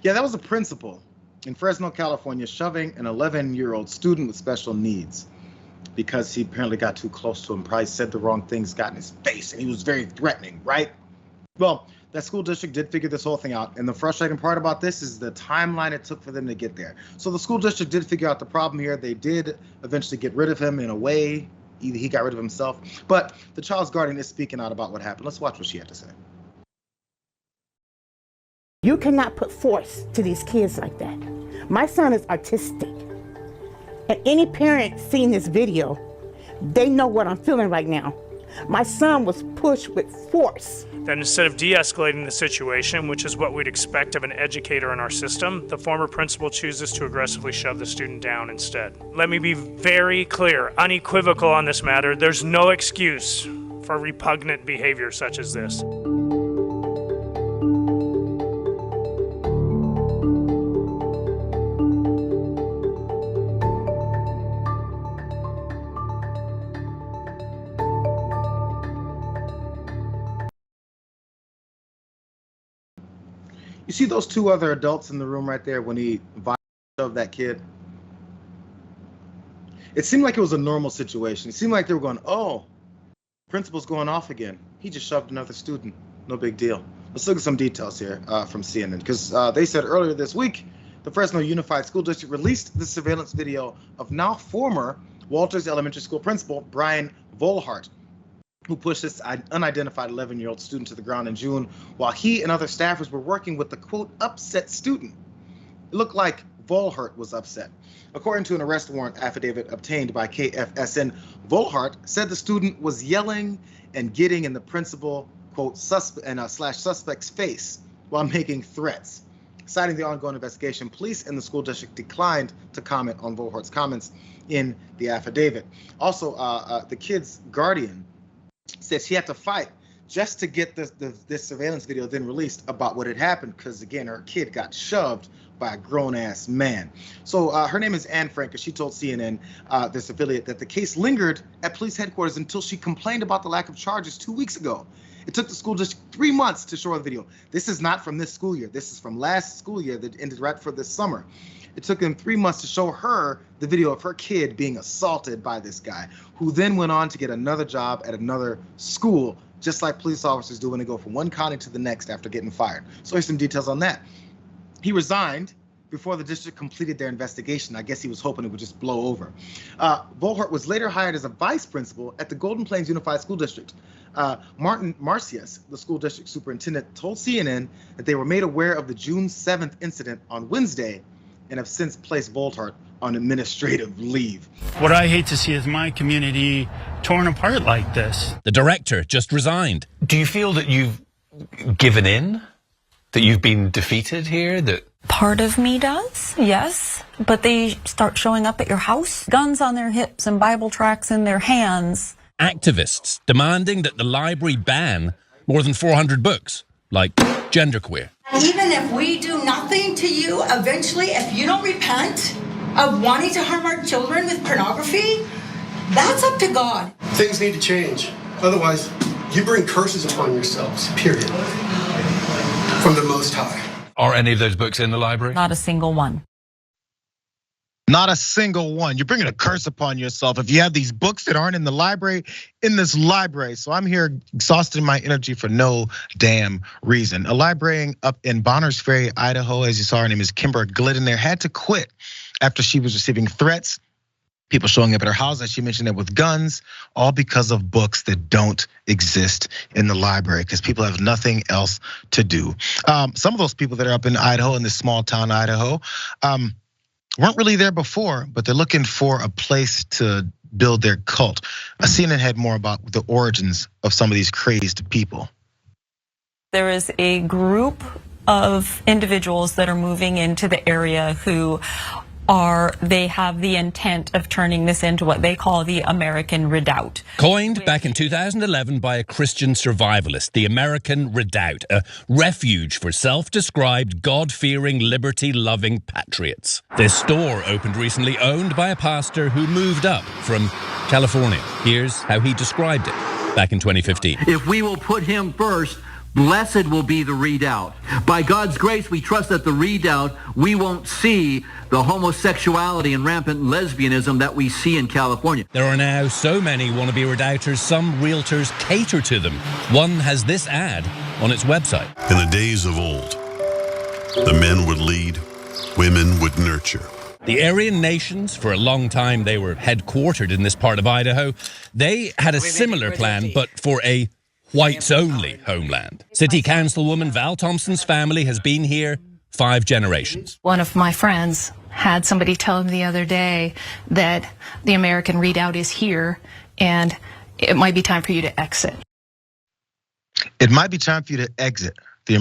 Yeah, that was a principal in Fresno, California, shoving an 11-year-old student with special needs because he apparently got too close to him, probably said the wrong things, got in his face, and he was very threatening, right? Well, that school district did figure this whole thing out, and the frustrating part about this is the timeline it took for them to get there. So the school district did figure out the problem here. They did eventually get rid of him in a way. Either he got rid of himself, but the child's guardian is speaking out about what happened. Let's watch what she had to say. You cannot put force to these kids like that. My son is autistic. And any parent seeing this video, they know what I'm feeling right now. My son was pushed with force. That instead of de-escalating the situation, which is what we'd expect of an educator in our system, the former principal chooses to aggressively shove the student down instead. Let me be very clear, unequivocal on this matter. There's no excuse for repugnant behavior such as this. You see those two other adults in the room right there when he shoved that kid? It seemed like it was a normal situation. It seemed like they were going, oh, principal's going off again. He just shoved another student. No big deal. Let's look at some details here from CNN, because they said earlier this week, the Fresno Unified School District released the surveillance video of now former Walters Elementary School principal Brian Volhart, who pushed this unidentified 11-year-old student to the ground in June while he and other staffers were working with the, quote, upset student. It looked like Volhart was upset. According to an arrest warrant affidavit obtained by KFSN, Volhart said the student was yelling and getting in the principal, quote, suspect's face while making threats. Citing the ongoing investigation, police and the school district declined to comment on Volhart's comments in the affidavit. Also, the kid's guardian said she had to fight just to get this surveillance video then released about what had happened, because again, her kid got shoved by a grown-ass man. So her name is Anne Frank, and she told CNN, this affiliate, that the case lingered at police headquarters until she complained about the lack of charges 2 weeks ago. It took the school district 3 months to show the video. This is not from this school year. This is from last school year that ended right for this summer. It took them 3 months to show her the video of her kid being assaulted by this guy, who then went on to get another job at another school, just like police officers do when they go from one county to the next after getting fired. So here's some details on that. He resigned before the district completed their investigation. I guess he was hoping it would just blow over. Volhart was later hired as a vice principal at the Golden Plains Unified School District. Martin Marcius, the school district superintendent, told CNN that they were made aware of the June 7th incident on Wednesday and have since placed Volhart on administrative leave. What I hate to see is my community torn apart like this. The director just resigned. Do you feel that you've given in? That you've been defeated here? That part of me does, yes. But they start showing up at your house, guns on their hips and Bible tracts in their hands. Activists demanding that the library ban more than 400 books, like genderqueer. Even if we do nothing to you, eventually, if you don't repent of wanting to harm our children with pornography, that's up to God. Things need to change. Otherwise, you bring curses upon yourselves, period. From the Most High. Are any of those books in the library? Not a single one. Not a single one. You're bringing a curse upon yourself if you have these books that aren't in the library, in this library. So I'm here exhausting my energy for no damn reason. A librarian up in Bonners Ferry, Idaho, as you saw, her name is Kimber Glidden, there had to quit after she was receiving threats, people showing up at her house, as she mentioned, it with guns, all because of books that don't exist in the library because people have nothing else to do. Some of those people that are up in Idaho, in this small town Idaho, weren't really there before, but they're looking for a place to build their cult. CNN had more about the origins of some of these crazed people. There is a group of individuals that are moving into the area who they have the intent of turning this into what they call the American Redoubt. Coined back in 2011 by a Christian survivalist, the American Redoubt, a refuge for self-described God-fearing, liberty-loving patriots. This store opened recently, owned by a pastor who moved up from California. Here's how he described it back in 2015. If we will put him first, Blessed will be the redoubt. By God's grace, we trust that the redoubt, we won't see the homosexuality and rampant lesbianism that we see in California. There are now so many wannabe redoubters, some realtors cater to them. One has this ad on its website. In the days of old, the men would lead, women would nurture. The Aryan nations, for a long time they were headquartered in this part of Idaho, they had a similar plan, but for a whites-only homeland. City Councilwoman Val Thompson's family has been here 5 generations. One of my friends had somebody tell him the other day that the American redoubt is here and it might be time for you to exit. It might be time for you to exit. The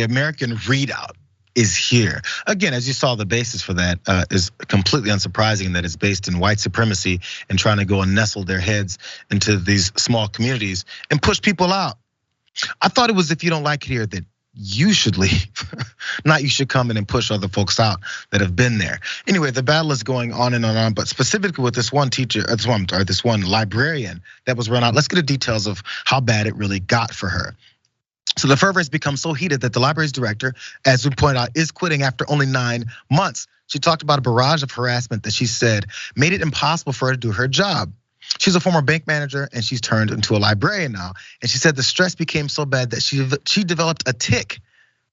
American redoubt is here. Again, as you saw, the basis for that is completely unsurprising, that it's based in white supremacy and trying to go and nestle their heads into these small communities and push people out. I thought it was if you don't like it here that you should leave, not you should come in and push other folks out that have been there. Anyway, the battle is going on and on, but specifically with this one teacher, this one librarian that was run out. Let's get the details of how bad it really got for her. So the fervor has become so heated that the library's director, as we point out, is quitting after only 9 months. She talked about a barrage of harassment that she said made it impossible for her to do her job. She's a former bank manager and she's turned into a librarian now. And she said the stress became so bad that she developed a tic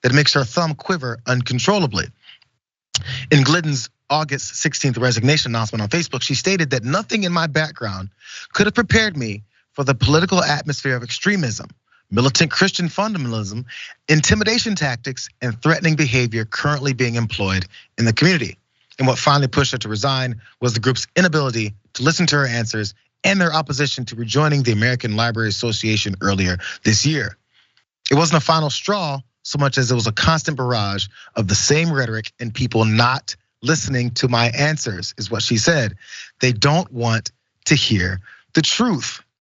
that makes her thumb quiver uncontrollably. In Glidden's August 16th resignation announcement on Facebook, she stated that nothing in my background could have prepared me for the political atmosphere of extremism, militant Christian fundamentalism, intimidation tactics, and threatening behavior currently being employed in the community. And what finally pushed her to resign was the group's inability to listen to her answers and their opposition to rejoining the American Library Association earlier this year. It wasn't a final straw so much as it was a constant barrage of the same rhetoric and people not listening to my answers, is what she said. They don't want to hear the truth.